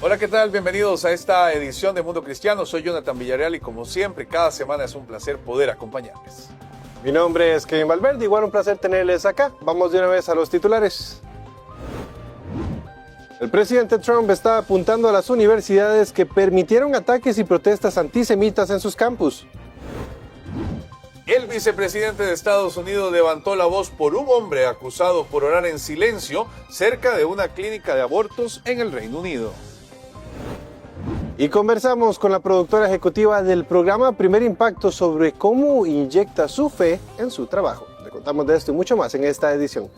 Hola, ¿qué tal? Bienvenidos a esta edición de Mundo Cristiano. Soy Jonathan Villarreal y como siempre, cada semana es un placer poder acompañarles. Mi nombre es Kevin Valverde, igual un placer tenerles acá. Vamos de una vez a los titulares. El presidente Trump está apuntando a las universidades que permitieron ataques y protestas antisemitas en sus campus. El vicepresidente de Estados Unidos levantó la voz por un hombre acusado por orar en silencio cerca de una clínica de abortos en el Reino Unido. Y conversamos con la productora ejecutiva del programa Primer Impacto sobre cómo inyecta su fe en su trabajo. Le contamos de esto y mucho más en esta edición.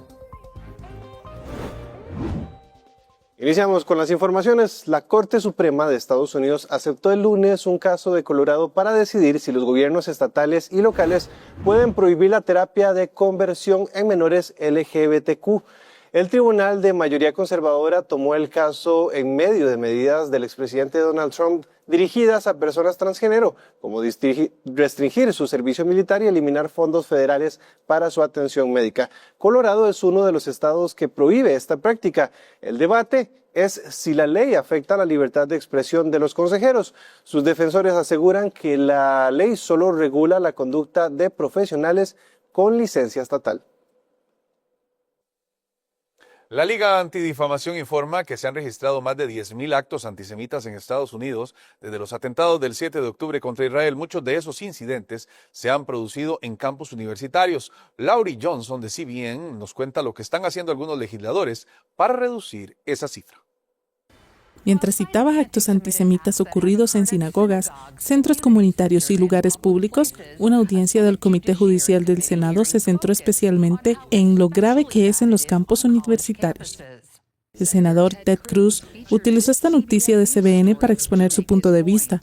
Iniciamos con las informaciones. La Corte Suprema de Estados Unidos aceptó el lunes un caso de Colorado para decidir si los gobiernos estatales y locales pueden prohibir la terapia de conversión en menores LGBTQ. El tribunal de mayoría conservadora tomó el caso en medio de medidas del expresidente Donald Trump dirigidas a personas transgénero, como restringir su servicio militar y eliminar fondos federales para su atención médica. Colorado es uno de los estados que prohíbe esta práctica. El debate es si la ley afecta la libertad de expresión de los consejeros. Sus defensores aseguran que la ley solo regula la conducta de profesionales con licencia estatal. La Liga Antidifamación informa que se han registrado más de 10.000 actos antisemitas en Estados Unidos desde los atentados del 7 de octubre contra Israel. Muchos de esos incidentes se han producido en campus universitarios. Laurie Johnson de CBN nos cuenta lo que están haciendo algunos legisladores para reducir esa cifra. Mientras citaba actos antisemitas ocurridos en sinagogas, centros comunitarios y lugares públicos, una audiencia del Comité Judicial del Senado se centró especialmente en lo grave que es en los campos universitarios. El senador Ted Cruz utilizó esta noticia de CBN para exponer su punto de vista.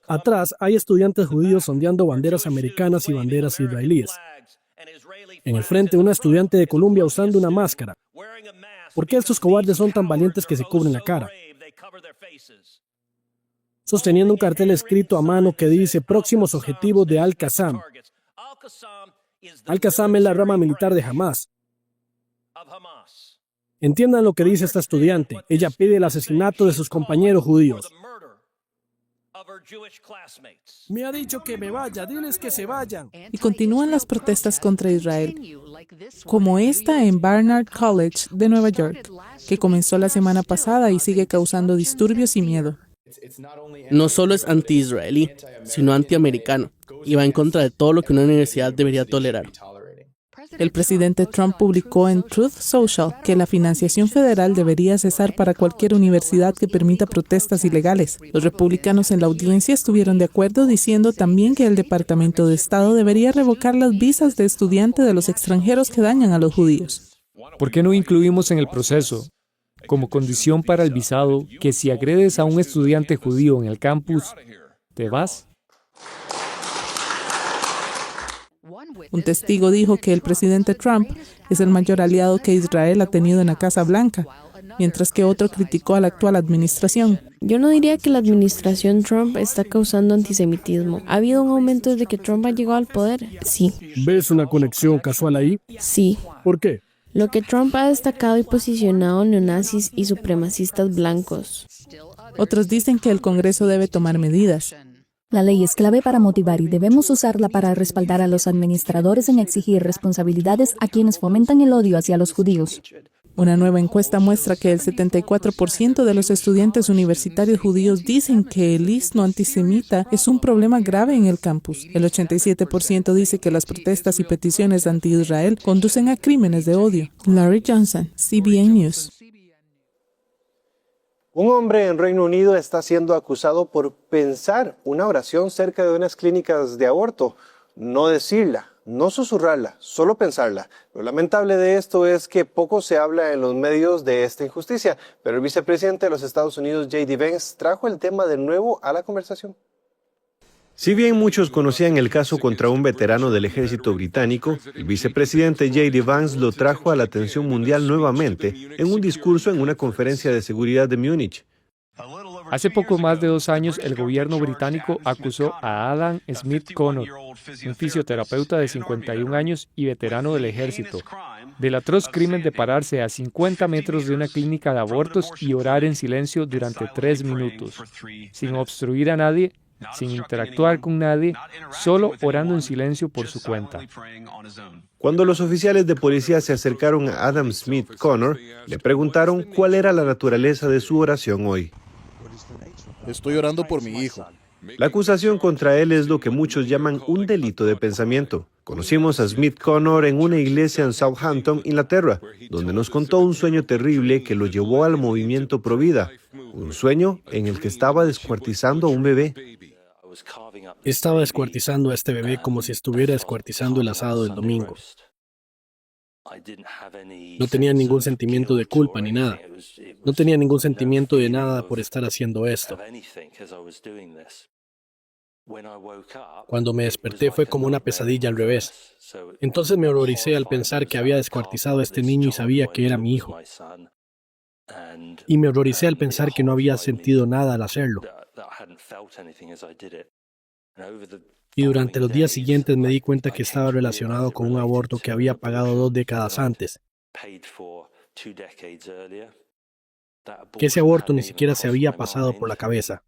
Atrás hay estudiantes judíos ondeando banderas americanas y banderas israelíes. En el frente, una estudiante de Columbia usando una máscara. ¿Por qué estos cobardes son tan valientes que se cubren la cara? Sosteniendo un cartel escrito a mano que dice próximos objetivos de Al-Qassam. Al-Qassam es la rama militar de Hamas. Entiendan lo que dice esta estudiante. Ella pide el asesinato de sus compañeros judíos. Me ha dicho que me vaya, diles que se vayan. Y continúan las protestas contra Israel, como esta en Barnard College de Nueva York, que comenzó la semana pasada y sigue causando disturbios y miedo. No solo es anti-israelí, sino anti-americano, y va en contra de todo lo que una universidad debería tolerar. El presidente Trump publicó en Truth Social que la financiación federal debería cesar para cualquier universidad que permita protestas ilegales. Los republicanos en la audiencia estuvieron de acuerdo, diciendo también que el Departamento de Estado debería revocar las visas de estudiante de los extranjeros que dañan a los judíos. ¿Por qué no incluimos en el proceso, como condición para el visado, que si agredes a un estudiante judío en el campus, te vas? Un testigo dijo que el presidente Trump es el mayor aliado que Israel ha tenido en la Casa Blanca, mientras que otro criticó a la actual administración. Yo no diría que la administración Trump está causando antisemitismo. ¿Ha habido un aumento desde que Trump ha llegado al poder? Sí. ¿Ves una conexión casual ahí? Sí. ¿Por qué? Lo que Trump ha destacado y posicionado neonazis y supremacistas blancos. Otros dicen que el Congreso debe tomar medidas. La ley es clave para motivar y debemos usarla para respaldar a los administradores en exigir responsabilidades a quienes fomentan el odio hacia los judíos. Una nueva encuesta muestra que el 74% de los estudiantes universitarios judíos dicen que el isno antisemita es un problema grave en el campus. El 87% dice que las protestas y peticiones anti-Israel conducen a crímenes de odio. Laurie Johnson, CBN News. Un hombre en Reino Unido está siendo acusado por pensar una oración cerca de unas clínicas de aborto, no decirla, no susurrarla, solo pensarla. Lo lamentable de esto es que poco se habla en los medios de esta injusticia, pero el vicepresidente de los Estados Unidos, J.D. Vance, trajo el tema de nuevo a la conversación. Si bien muchos conocían el caso contra un veterano del ejército británico, el vicepresidente J.D. Vance lo trajo a la atención mundial nuevamente en un discurso en una conferencia de seguridad de Múnich. Hace poco más de 2 años, el gobierno británico acusó a Adam Smith Connor, un fisioterapeuta de 51 años y veterano del ejército, del atroz crimen de pararse a 50 metros de una clínica de abortos y orar en silencio durante 3 minutos, sin obstruir a nadie, sin interactuar con nadie, solo orando en silencio por su cuenta. Cuando los oficiales de policía se acercaron a Adam Smith Connor, le preguntaron cuál era la naturaleza de su oración hoy. Estoy orando por mi hijo. La acusación contra él es lo que muchos llaman un delito de pensamiento. Conocimos a Smith Connor en una iglesia en Southampton, Inglaterra, donde nos contó un sueño terrible que lo llevó al movimiento Provida, un sueño en el que estaba descuartizando a un bebé. Estaba descuartizando a este bebé como si estuviera descuartizando el asado del domingo. No tenía ningún sentimiento de culpa ni nada. No tenía ningún sentimiento de nada por estar haciendo esto. Cuando me desperté fue como una pesadilla al revés. Entonces me horroricé al pensar que había descuartizado a este niño y sabía que era mi hijo. Y me horroricé al pensar que no había sentido nada al hacerlo. Y durante los días siguientes me di cuenta que estaba relacionado con un aborto que había pagado 2 décadas antes. Que ese aborto ni siquiera se había pasado por la cabeza.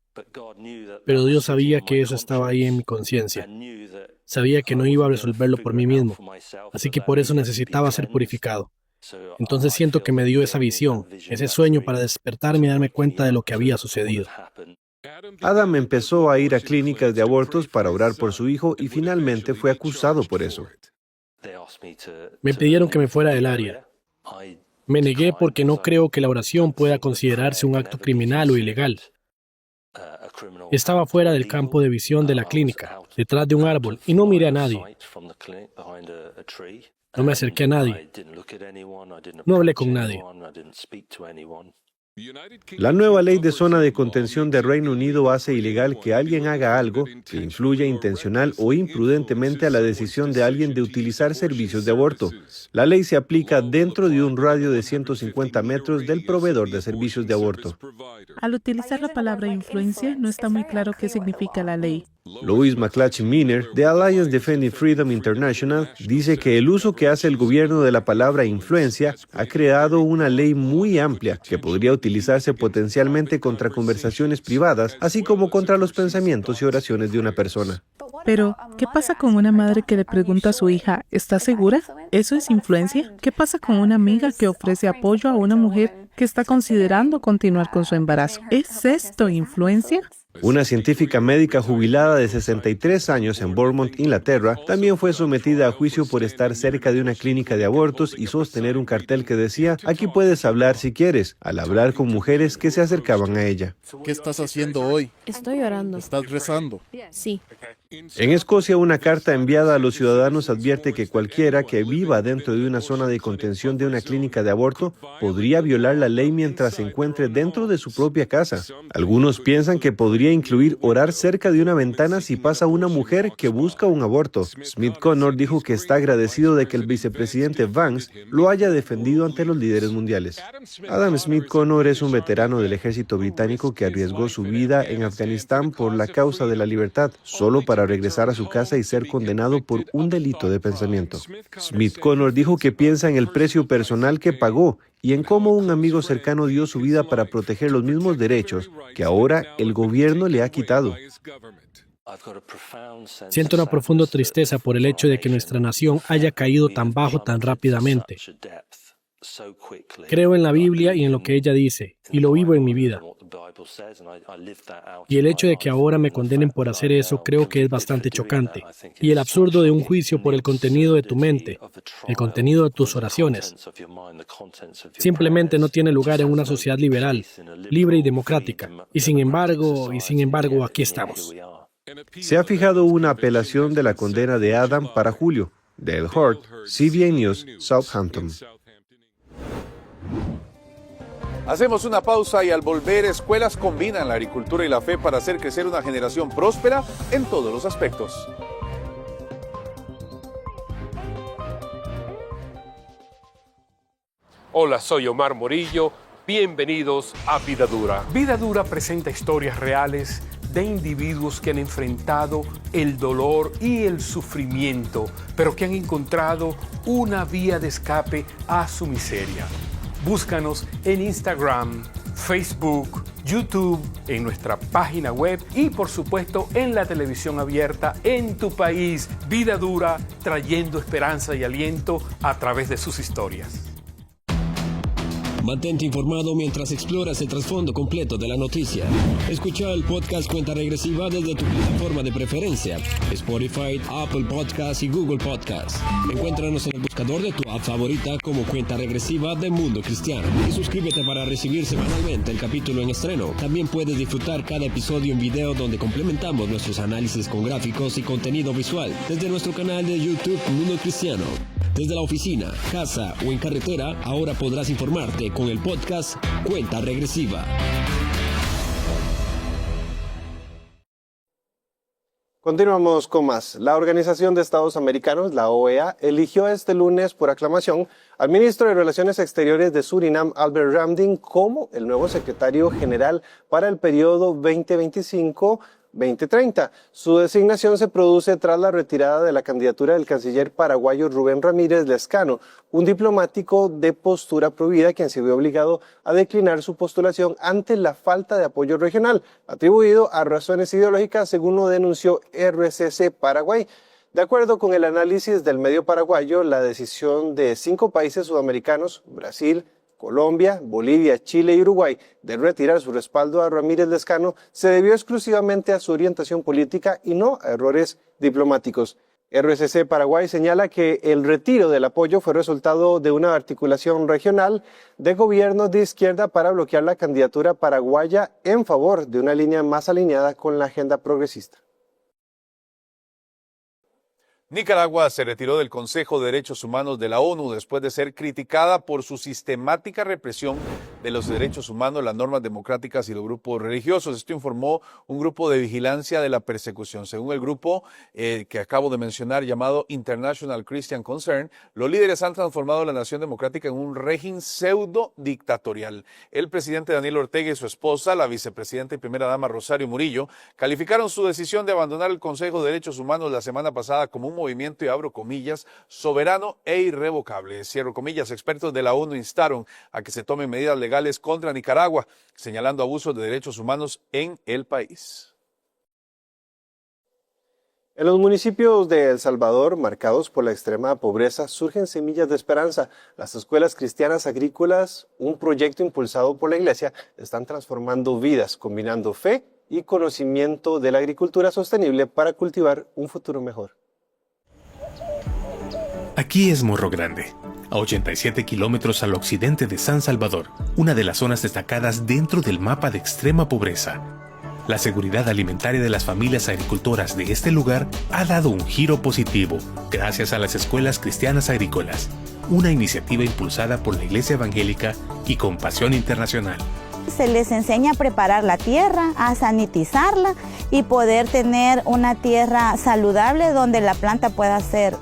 Pero Dios sabía que eso estaba ahí en mi conciencia. Sabía que no iba a resolverlo por mí mismo. Así que por eso necesitaba ser purificado. Entonces siento que me dio esa visión, ese sueño para despertarme y darme cuenta de lo que había sucedido. Adam empezó a ir a clínicas de abortos para orar por su hijo y finalmente fue acusado por eso. Me pidieron que me fuera del área. Me negué porque no creo que la oración pueda considerarse un acto criminal o ilegal. Estaba fuera del campo de visión de la clínica, detrás de un árbol, y no miré a nadie. No me acerqué a nadie. No hablé con nadie. La nueva ley de zona de contención del Reino Unido hace ilegal que alguien haga algo que influya intencional o imprudentemente a la decisión de alguien de utilizar servicios de aborto. La ley se aplica dentro de un radio de 150 metros del proveedor de servicios de aborto. Al utilizar la palabra influencia, no está muy claro qué significa la ley. Louis McClatchy Miner, de Alliance Defending Freedom International, dice que el uso que hace el gobierno de la palabra influencia ha creado una ley muy amplia que podría utilizarse potencialmente contra conversaciones privadas, así como contra los pensamientos y oraciones de una persona. Pero, ¿qué pasa con una madre que le pregunta a su hija, ¿estás segura? ¿Eso es influencia? ¿Qué pasa con una amiga que ofrece apoyo a una mujer que está considerando continuar con su embarazo? ¿Es esto influencia? Una científica médica jubilada de 63 años en Bournemouth, Inglaterra, también fue sometida a juicio por estar cerca de una clínica de abortos y sostener un cartel que decía, aquí puedes hablar si quieres, al hablar con mujeres que se acercaban a ella. ¿Qué estás haciendo hoy? Estoy orando. ¿Estás rezando? Sí. En Escocia, una carta enviada a los ciudadanos advierte que cualquiera que viva dentro de una zona de contención de una clínica de aborto podría violar la ley mientras se encuentre dentro de su propia casa. Algunos piensan que podría incluir orar cerca de una ventana si pasa una mujer que busca un aborto. Smith Connor dijo que está agradecido de que el vicepresidente Vance lo haya defendido ante los líderes mundiales. Adam Smith Connor es un veterano del ejército británico que arriesgó su vida en Afganistán por la causa de la libertad, solo para regresar a su casa y ser condenado por un delito de pensamiento. Smith Connor dijo que piensa en el precio personal que pagó y en cómo un amigo cercano dio su vida para proteger los mismos derechos que ahora el gobierno le ha quitado. Siento una profunda tristeza por el hecho de que nuestra nación haya caído tan bajo tan rápidamente. Creo en la Biblia y en lo que ella dice, y lo vivo en mi vida. Y el hecho de que ahora me condenen por hacer eso creo que es bastante chocante. Y el absurdo de un juicio por el contenido de tu mente, el contenido de tus oraciones, simplemente no tiene lugar en una sociedad liberal, libre y democrática. Y sin embargo, aquí estamos. Se ha fijado una apelación de la condena de Adam para julio. Dale Hort, CBN News, Southampton. Hacemos una pausa y al volver, escuelas combinan la agricultura y la fe para hacer crecer una generación próspera en todos los aspectos. Hola, soy Omar Morillo. Bienvenidos a Vida Dura. Vida Dura presenta historias reales de individuos que han enfrentado el dolor y el sufrimiento, pero que han encontrado una vía de escape a su miseria. Búscanos en Instagram, Facebook, YouTube, en nuestra página web y por supuesto en la televisión abierta en tu país. Vida Dura, trayendo esperanza y aliento a través de sus historias. Mantente informado mientras exploras el trasfondo completo de la noticia. Escucha el podcast Cuenta Regresiva desde tu plataforma de preferencia: Spotify, Apple Podcasts y Google Podcasts. Encuéntranos en el buscador de tu app favorita como Cuenta Regresiva de Mundo Cristiano. Y suscríbete para recibir semanalmente el capítulo en estreno. También puedes disfrutar cada episodio en video donde complementamos nuestros análisis con gráficos y contenido visual desde nuestro canal de YouTube Mundo Cristiano. Desde la oficina, casa o en carretera, ahora podrás informarte con el podcast Cuenta Regresiva. Continuamos con más. La Organización de Estados Americanos, la OEA, eligió este lunes por aclamación al ministro de Relaciones Exteriores de Surinam, Albert Ramding, como el nuevo secretario general para el periodo 2025-2030. Su designación se produce tras la retirada de la candidatura del canciller paraguayo Rubén Ramírez Lezcano, un diplomático de postura provida quien se vio obligado a declinar su postulación ante la falta de apoyo regional, atribuido a razones ideológicas, según lo denunció RCC Paraguay. De acuerdo con el análisis del medio paraguayo, la decisión de 5 países sudamericanos, Brasil, Colombia, Bolivia, Chile y Uruguay, de retirar su respaldo a Ramírez Lezcano se debió exclusivamente a su orientación política y no a errores diplomáticos. RCC Paraguay señala que el retiro del apoyo fue resultado de una articulación regional de gobiernos de izquierda para bloquear la candidatura paraguaya en favor de una línea más alineada con la agenda progresista. Nicaragua se retiró del Consejo de Derechos Humanos de la ONU después de ser criticada por su sistemática represión de los derechos humanos, las normas democráticas y los grupos religiosos. Esto informó un grupo de vigilancia de la persecución. Según el grupo que acabo de mencionar, llamado International Christian Concern, los líderes han transformado la nación democrática en un régimen pseudo dictatorial. El presidente Daniel Ortega y su esposa, la vicepresidenta y primera dama Rosario Murillo, calificaron su decisión de abandonar el Consejo de Derechos Humanos la semana pasada como un movimiento, y abro comillas, soberano e irrevocable. Cierro comillas. Expertos de la ONU instaron a que se tomen medidas legales contra Nicaragua, señalando abusos de derechos humanos en el país. En los municipios de El Salvador, marcados por la extrema pobreza, surgen semillas de esperanza. Las escuelas cristianas agrícolas, un proyecto impulsado por la Iglesia, están transformando vidas, combinando fe y conocimiento de la agricultura sostenible para cultivar un futuro mejor. Aquí es Morro Grande, a 87 kilómetros al occidente de San Salvador, una de las zonas destacadas dentro del mapa de extrema pobreza. La seguridad alimentaria de las familias agricultoras de este lugar ha dado un giro positivo gracias a las escuelas cristianas agrícolas, una iniciativa impulsada por la Iglesia Evangélica y Compasión Internacional. Se les enseña a preparar la tierra, a sanitizarla y poder tener una tierra saludable donde la planta pueda hacer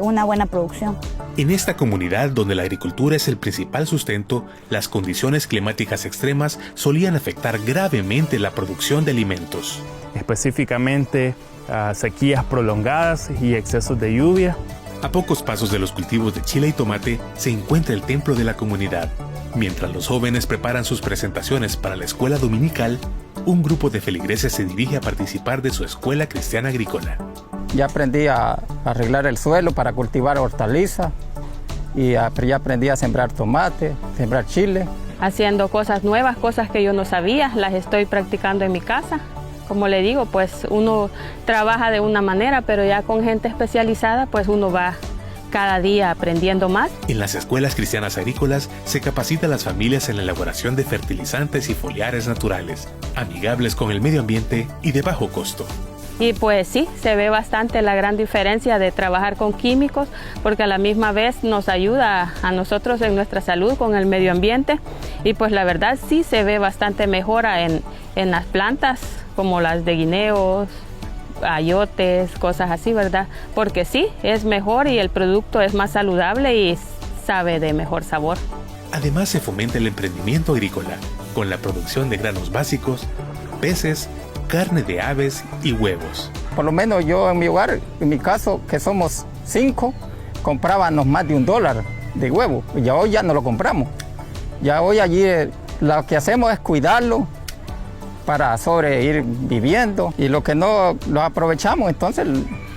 una buena producción. En esta comunidad, donde la agricultura es el principal sustento, las condiciones climáticas extremas solían afectar gravemente la producción de alimentos. Específicamente, sequías prolongadas y excesos de lluvia. A pocos pasos de los cultivos de chile y tomate se encuentra el templo de la comunidad. Mientras los jóvenes preparan sus presentaciones para la escuela dominical, un grupo de feligreses se dirige a participar de su escuela cristiana agrícola. Ya aprendí a arreglar el suelo para cultivar hortalizas y ya aprendí a sembrar tomate, sembrar chile. Haciendo cosas nuevas, cosas que yo no sabía, las estoy practicando en mi casa. Como le digo, pues uno trabaja de una manera, pero ya con gente especializada, pues uno va cada día aprendiendo más. En las escuelas cristianas agrícolas se capacita a las familias en la elaboración de fertilizantes y foliares naturales, amigables con el medio ambiente y de bajo costo. Y pues sí, se ve bastante la gran diferencia de trabajar con químicos, porque a la misma vez nos ayuda a nosotros en nuestra salud con el medio ambiente. Y pues la verdad sí se ve bastante mejora en las plantas, como las de guineos, ayotes, cosas así, ¿verdad? Porque sí, es mejor y el producto es más saludable y sabe de mejor sabor. Además se fomenta el emprendimiento agrícola, con la producción de granos básicos, peces, carne de aves y huevos. Por lo menos yo en mi hogar, en mi caso, que somos 5, comprábamos más de $1 de huevo. Ya hoy ya no lo compramos. Ya hoy allí lo que hacemos es cuidarlo para ir viviendo, y lo que no lo aprovechamos, entonces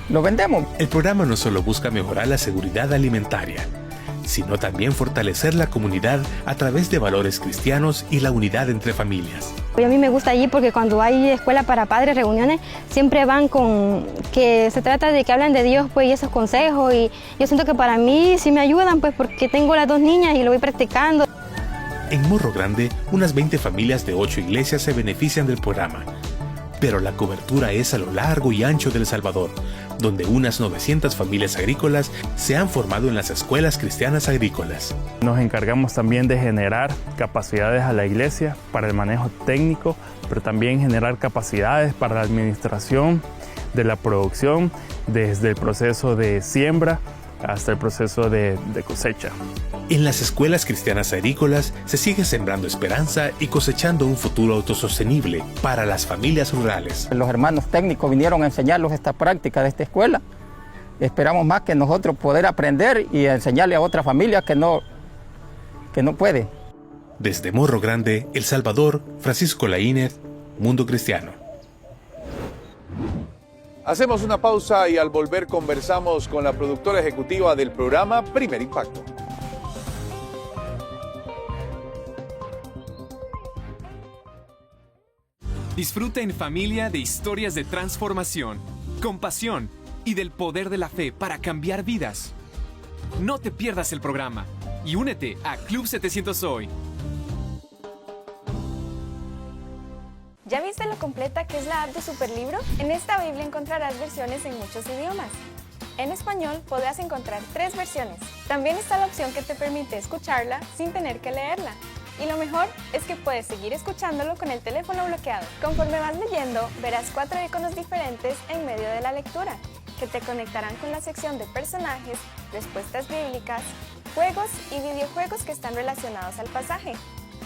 lo vendemos. El programa no solo busca mejorar la seguridad alimentaria, sino también fortalecer la comunidad a través de valores cristianos y la unidad entre familias. A mí me gusta allí porque cuando hay escuela para padres, reuniones, siempre van con que se trata de que hablan de Dios, pues, y esos consejos, y yo siento que para mí sí me ayudan, pues, porque tengo las 2 niñas y lo voy practicando. En Morro Grande, unas 20 familias de 8 iglesias se benefician del programa, pero la cobertura es a lo largo y ancho de El Salvador, donde unas 900 familias agrícolas se han formado en las escuelas cristianas agrícolas. Nos encargamos también de generar capacidades a la iglesia para el manejo técnico, pero también generar capacidades para la administración de la producción, desde el proceso de siembra hasta el proceso de cosecha. En las escuelas cristianas agrícolas se sigue sembrando esperanza y cosechando un futuro autosostenible para las familias rurales. Los hermanos técnicos vinieron a enseñarnos esta práctica de esta escuela. Esperamos más que nosotros poder aprender y enseñarle a otras familias que no puede. Desde Morro Grande, El Salvador, Francisco Laínez, Mundo Cristiano. Hacemos una pausa y al volver conversamos con la productora ejecutiva del programa Primer Impacto. Disfruta en familia de historias de transformación, compasión y del poder de la fe para cambiar vidas. No te pierdas el programa y únete a Club 700 Hoy. ¿Ya viste lo completa que es la app de Superlibro? En esta Biblia encontrarás versiones en muchos idiomas. En español podrás encontrar 3 versiones. También está la opción que te permite escucharla sin tener que leerla. Y lo mejor es que puedes seguir escuchándolo con el teléfono bloqueado. Conforme vas leyendo, verás 4 iconos diferentes en medio de la lectura, que te conectarán con la sección de personajes, respuestas bíblicas, juegos y videojuegos que están relacionados al pasaje.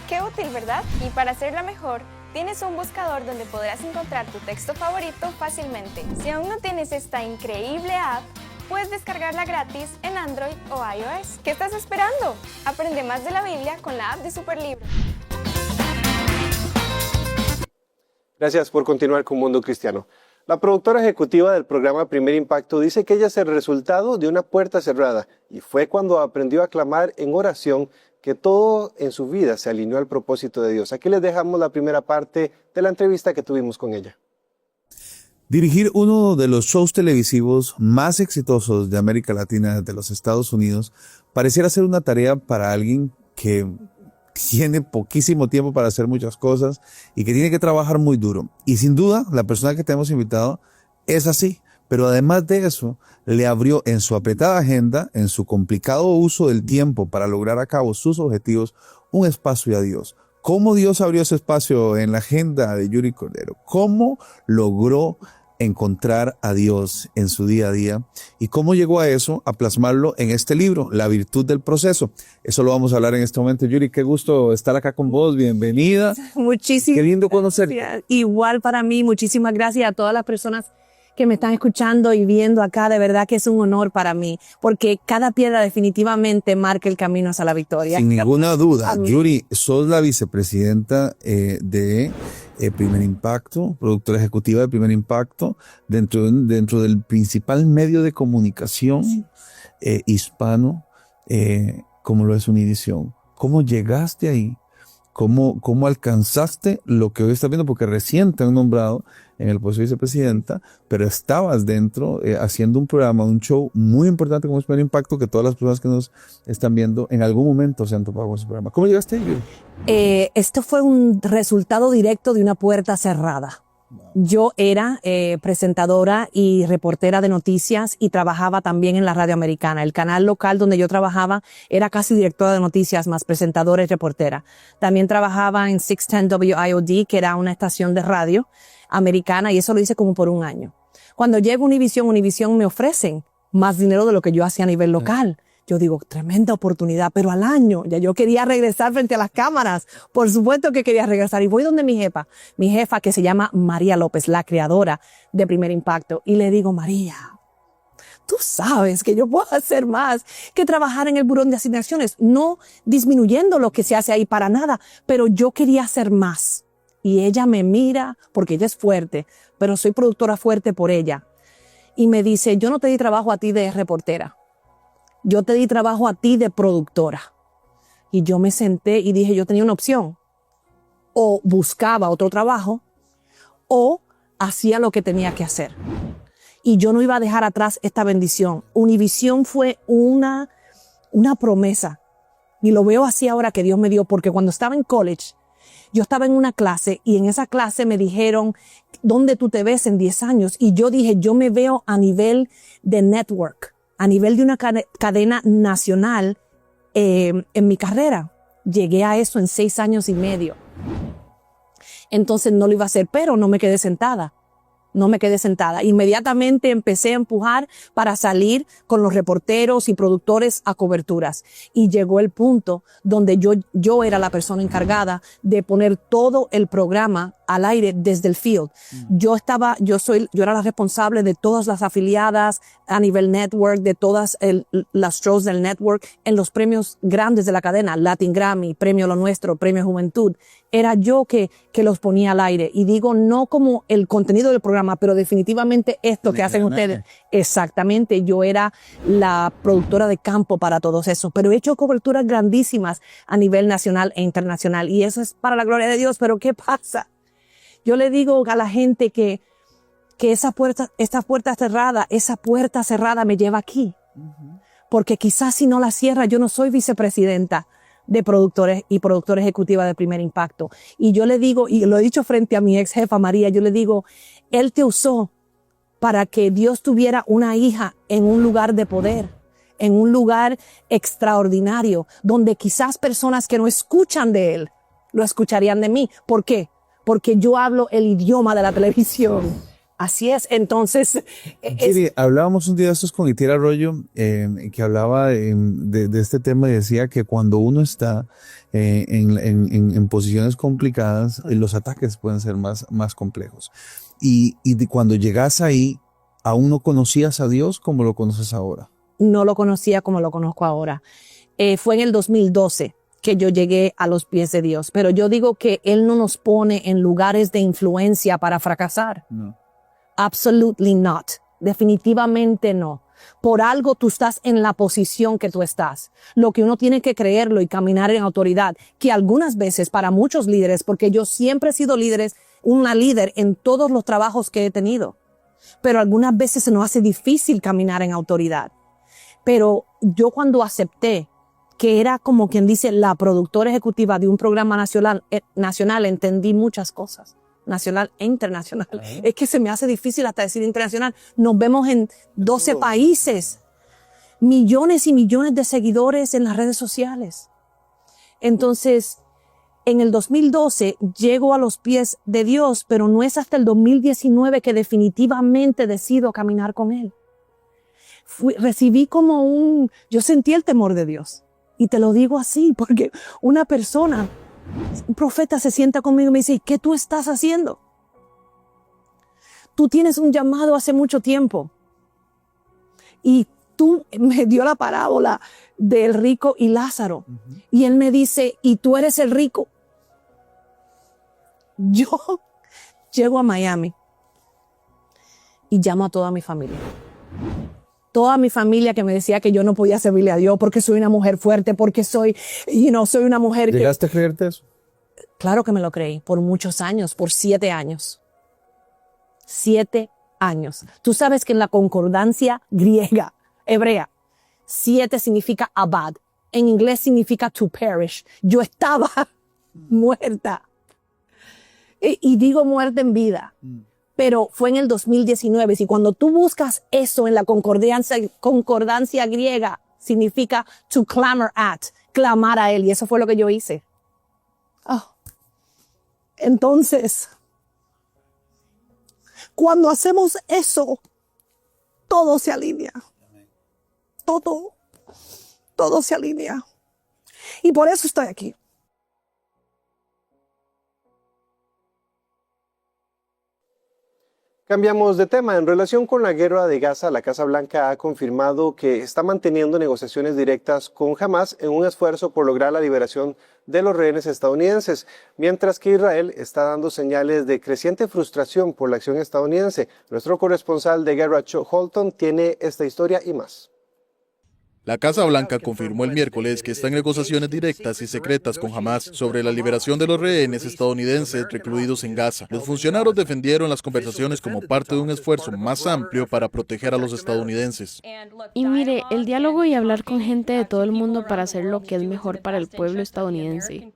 ¡Qué útil!, ¿verdad? Y para hacerla mejor, tienes un buscador donde podrás encontrar tu texto favorito fácilmente. Si aún no tienes esta increíble app, puedes descargarla gratis en Android o iOS. ¿Qué estás esperando? Aprende más de la Biblia con la app de Superlibro. Gracias por continuar con Mundo Cristiano. La productora ejecutiva del programa Primer Impacto dice que ella es el resultado de una puerta cerrada y fue cuando aprendió a clamar en oración que todo en su vida se alineó al propósito de Dios. Aquí les dejamos la primera parte de la entrevista que tuvimos con ella. Dirigir uno de los shows televisivos más exitosos de América Latina, de los Estados Unidos, pareciera ser una tarea para alguien que tiene poquísimo tiempo para hacer muchas cosas y que tiene que trabajar muy duro. Y sin duda, la persona que te hemos invitado es así. Pero además de eso, le abrió en su apretada agenda, en su complicado uso del tiempo para lograr a cabo sus objetivos, un espacio a Dios. ¿Cómo Dios abrió ese espacio en la agenda de Yuri Cordero? ¿Cómo logró encontrar a Dios en su día a día? ¿Y cómo llegó a eso, a plasmarlo en este libro, La Virtud del Proceso? Eso lo vamos a hablar en este momento. Yuri, qué gusto estar acá con vos. Bienvenida. Muchísimas Qué lindo conocerte. gracias. Igual para mí, muchísimas gracias a todas las personas que me están escuchando y viendo acá. De verdad que es un honor para mí, porque cada piedra definitivamente marca el camino hacia la victoria. Sin ninguna duda. Amén. Yuri, sos la vicepresidenta de Primer Impacto, productora ejecutiva de Primer Impacto, dentro del principal medio de comunicación hispano, como lo es Univisión. ¿Cómo llegaste ahí? ¿Cómo alcanzaste lo que hoy estás viendo? Porque recién te han nombrado en el puesto de vicepresidenta, pero estabas dentro haciendo un programa, un show muy importante como es Primer Impacto, que todas las personas que nos están viendo en algún momento se han topado con ese programa. ¿Cómo llegaste ahí? Esto fue un resultado directo de una puerta cerrada. Yo era presentadora y reportera de noticias y trabajaba también en la radio americana. El canal local donde yo trabajaba era casi directora de noticias más presentadora y reportera. También trabajaba en 610 WIOD, que era una estación de radio americana, y eso lo hice como por un año. Cuando llego a Univisión me ofrecen más dinero de lo que yo hacía a nivel local. Yo digo, tremenda oportunidad, pero al año ya yo quería regresar frente a las cámaras. Por supuesto que quería regresar. Y voy donde mi jefa que se llama María López, la creadora de Primer Impacto. Y le digo, María, tú sabes que yo puedo hacer más que trabajar en el buró de asignaciones, no disminuyendo lo que se hace ahí para nada, pero yo quería hacer más. Y ella me mira, porque ella es fuerte, pero soy productora fuerte por ella. Y me dice, yo no te di trabajo a ti de reportera. Yo te di trabajo a ti de productora. Y yo me senté y dije, yo tenía una opción. O buscaba otro trabajo o hacía lo que tenía que hacer. Y yo no iba a dejar atrás esta bendición. Univisión fue una promesa. Y lo veo así ahora que Dios me dio, porque cuando estaba en college, yo estaba en una clase y en esa clase me dijeron, ¿dónde tú te ves en 10 años? Y yo dije, yo me veo a nivel de network, a nivel de una cadena nacional en mi carrera. Llegué a eso en 6 años y medio. Entonces no lo iba a hacer, pero no me quedé sentada. Inmediatamente empecé a empujar para salir con los reporteros y productores a coberturas. Y llegó el punto donde yo era la persona encargada de poner todo el programa al aire desde el field. Yo era la responsable de todas las afiliadas a nivel network, de todas las shows del network, en los premios grandes de la cadena, Latin Grammy, Premio Lo Nuestro, Premio Juventud. Era yo que los ponía al aire. Y digo, no como el contenido del programa, pero definitivamente esto que hacen ustedes. Exactamente, yo era la productora de campo para todos esos. Pero he hecho coberturas grandísimas a nivel nacional e internacional. Y eso es para la gloria de Dios. Pero ¿qué pasa? Yo le digo a la gente que esa puerta cerrada me lleva aquí. Porque quizás si no la cierra, yo no soy vicepresidenta de productores y productora ejecutiva de Primer Impacto. Y yo le digo, y lo he dicho frente a mi ex jefa María, yo le digo, Él te usó para que Dios tuviera una hija en un lugar de poder, en un lugar extraordinario, donde quizás personas que no escuchan de Él, lo escucharían de mí. ¿Por qué? Porque yo hablo el idioma de la televisión. Así es, entonces... Kiri, hablábamos un día de estos con Itier Arroyo, que hablaba de este tema y decía que cuando uno está en posiciones complicadas, los ataques pueden ser más complejos. Y cuando llegas ahí, ¿aún no conocías a Dios como lo conoces ahora? No lo conocía como lo conozco ahora. Fue en el 2012 que yo llegué a los pies de Dios. Pero yo digo que Él no nos pone en lugares de influencia para fracasar. No. Absolutely not. Definitivamente no. Por algo tú estás en la posición que tú estás. Lo que uno tiene que creerlo y caminar en autoridad, que algunas veces para muchos líderes, porque yo siempre he sido una líder en todos los trabajos que he tenido, pero algunas veces se nos hace difícil caminar en autoridad. Pero yo cuando acepté que era como quien dice la productora ejecutiva de un programa nacional, entendí muchas cosas. Nacional e internacional. Es que se me hace difícil hasta decir internacional. Nos vemos en 12 países. Millones y millones de seguidores en las redes sociales. Entonces, en el 2012 llego a los pies de Dios, pero no es hasta el 2019 que definitivamente decido caminar con Él. Recibí yo sentí el temor de Dios. Y te lo digo así, porque una persona, un profeta se sienta conmigo y me dice, ¿qué tú estás haciendo? Tú tienes un llamado hace mucho tiempo. Y tú me dio la parábola del rico y Lázaro. Y él me dice, ¿y tú eres el rico? Yo llego a Miami y llamo a toda mi familia. Toda mi familia que me decía que yo no podía servirle a Dios porque soy una mujer fuerte, porque soy una mujer que... ¿Llegaste a creerte eso? Claro que me lo creí, por muchos años, por 7 años. 7 años. Tú sabes que en la concordancia griega, hebrea, 7 significa abad. En inglés significa to perish. Yo estaba muerta. Y digo muerta en vida. Pero fue en el 2019. Y cuando tú buscas eso en la concordancia griega, significa to clamor at, clamar a Él. Y eso fue lo que yo hice. Entonces, cuando hacemos eso, todo se alinea. Todo. todo se alinea. Y por eso estoy aquí. Cambiamos de tema. En relación con la guerra de Gaza, la Casa Blanca ha confirmado que está manteniendo negociaciones directas con Hamás en un esfuerzo por lograr la liberación de los rehenes estadounidenses, mientras que Israel está dando señales de creciente frustración por la acción estadounidense. Nuestro corresponsal de guerra, Chuck Holton, tiene esta historia y más. La Casa Blanca confirmó el miércoles que está en negociaciones directas y secretas con Hamás sobre la liberación de los rehenes estadounidenses recluidos en Gaza. Los funcionarios defendieron las conversaciones como parte de un esfuerzo más amplio para proteger a los estadounidenses. Y mire, el diálogo y hablar con gente de todo el mundo para hacer lo que es mejor para el pueblo estadounidense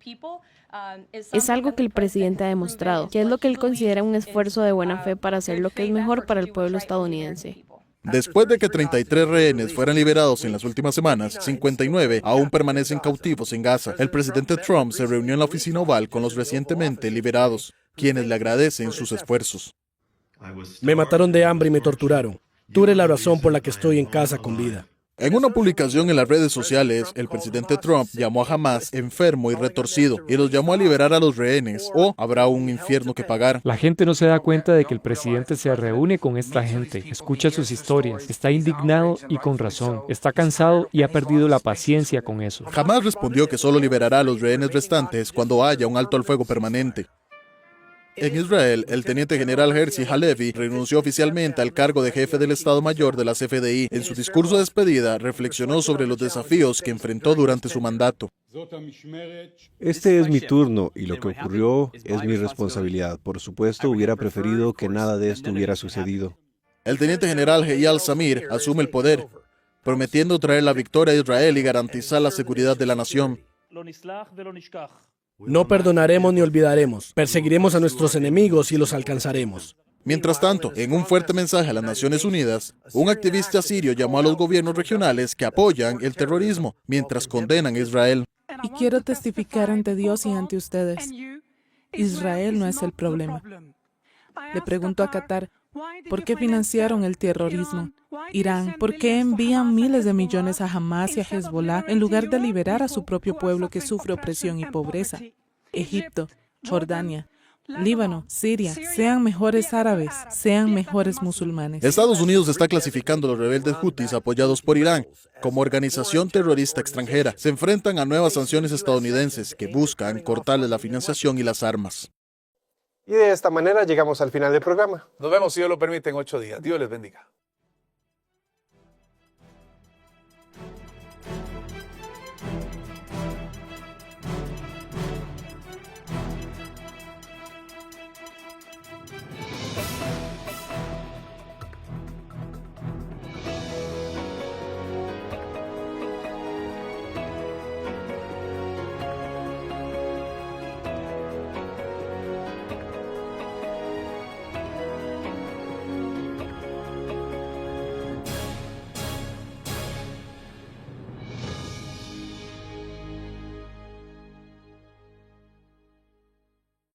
es algo que el presidente ha demostrado, que es lo que él considera un esfuerzo de buena fe para hacer lo que es mejor para el pueblo estadounidense. Después de que 33 rehenes fueran liberados en las últimas semanas, 59 aún permanecen cautivos en Gaza. El presidente Trump se reunió en la oficina oval con los recientemente liberados, quienes le agradecen sus esfuerzos. Me mataron de hambre y me torturaron. Tú eres la razón por la que estoy en casa con vida. En una publicación en las redes sociales, el presidente Trump llamó a Hamás enfermo y retorcido y los llamó a liberar a los rehenes o habrá un infierno que pagar. La gente no se da cuenta de que el presidente se reúne con esta gente, escucha sus historias, está indignado y con razón, está cansado y ha perdido la paciencia con eso. Hamás respondió que solo liberará a los rehenes restantes cuando haya un alto al fuego permanente. En Israel, el teniente general Herzi Halevi renunció oficialmente al cargo de jefe del Estado Mayor de la CFDI. En su discurso de despedida, reflexionó sobre los desafíos que enfrentó durante su mandato. Este es mi turno y lo que ocurrió es mi responsabilidad. Por supuesto, hubiera preferido que nada de esto hubiera sucedido. El teniente general Eyal Zamir asume el poder, prometiendo traer la victoria a Israel y garantizar la seguridad de la nación. No perdonaremos ni olvidaremos. Perseguiremos a nuestros enemigos y los alcanzaremos. Mientras tanto, en un fuerte mensaje a las Naciones Unidas, un activista sirio llamó a los gobiernos regionales que apoyan el terrorismo mientras condenan a Israel. Y quiero testificar ante Dios y ante ustedes. Israel no es el problema. Le pregunto a Qatar, ¿por qué financiaron el terrorismo? Irán, ¿por qué envían miles de millones a Hamás y a Hezbollah en lugar de liberar a su propio pueblo que sufre opresión y pobreza? Egipto, Jordania, Líbano, Siria, sean mejores árabes, sean mejores musulmanes. Estados Unidos está clasificando a los rebeldes hutis apoyados por Irán como organización terrorista extranjera. Se enfrentan a nuevas sanciones estadounidenses que buscan cortarles la financiación y las armas. Y de esta manera llegamos al final del programa. Nos vemos, si Dios lo permite, en 8 días. Dios les bendiga.